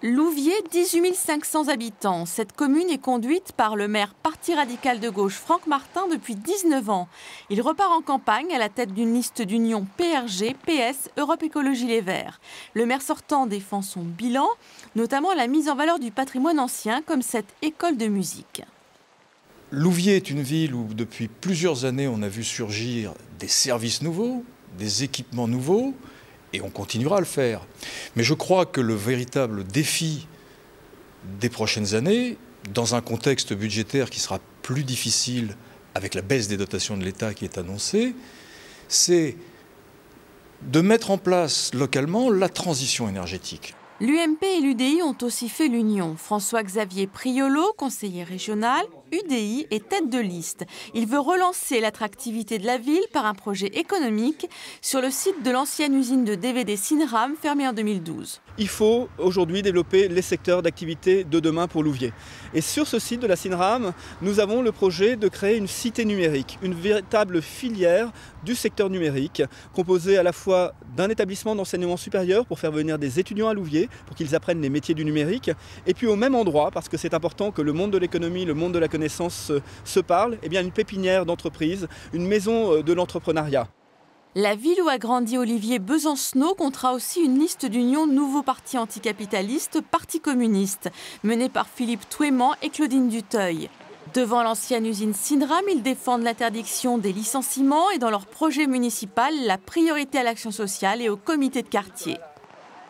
Louviers, 18 500 habitants. Cette commune est conduite par le maire parti radical de gauche Franck Martin depuis 19 ans. Il repart en campagne à la tête d'une liste d'union PRG, PS, Europe Écologie Les Verts. Le maire sortant défend son bilan, notamment la mise en valeur du patrimoine ancien comme cette école de musique. Louviers est une ville où depuis plusieurs années on a vu surgir des services nouveaux, des équipements nouveaux, et on continuera à le faire. Mais je crois que le véritable défi des prochaines années, dans un contexte budgétaire qui sera plus difficile avec la baisse des dotations de l'État qui est annoncée, c'est de mettre en place localement la transition énergétique. L'UMP et l'UDI ont aussi fait l'union. François-Xavier Priolo, conseiller régional, UDI est tête de liste. Il veut relancer l'attractivité de la ville par un projet économique sur le site de l'ancienne usine de DVD Cinram fermée en 2012. Il faut aujourd'hui développer les secteurs d'activité de demain pour Louviers. Et sur ce site de la Cinram, nous avons le projet de créer une cité numérique, une véritable filière du secteur numérique, composée à la fois d'un établissement d'enseignement supérieur pour faire venir des étudiants à Louviers, pour qu'ils apprennent les métiers du numérique, et puis au même endroit, parce que c'est important que le monde de l'économie, le monde de la connaissance se parlent, eh bien une pépinière d'entreprise, une maison de l'entrepreneuriat. La ville où a grandi Olivier Besancenot comptera aussi une liste d'union Nouveau Parti Anticapitaliste, Parti communiste, menée par Philippe Touément et Claudine Duteuil. Devant l'ancienne usine Cinram, ils défendent l'interdiction des licenciements et dans leur projet municipal, la priorité à l'action sociale et au comité de quartier.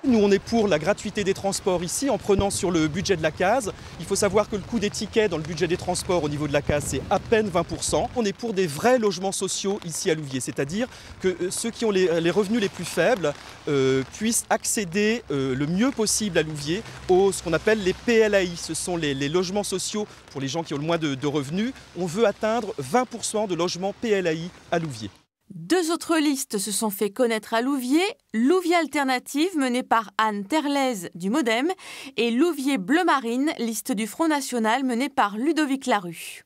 Nous, on est pour la gratuité des transports ici, en prenant sur le budget de la case. Il faut savoir que le coût des tickets dans le budget des transports au niveau de la case, c'est à peine 20%. On est pour des vrais logements sociaux ici à Louviers, c'est-à-dire que ceux qui ont les revenus les plus faibles puissent accéder le mieux possible à Louviers ce qu'on appelle les PLAI. Ce sont les logements sociaux pour les gens qui ont le moins de revenus. On veut atteindre 20% de logements PLAI à Louviers. Deux autres listes se sont fait connaître à Louviers, Louviers Alternative menée par Anne Terlez du Modem et Louviers Bleu Marine, liste du Front National menée par Ludovic Larue.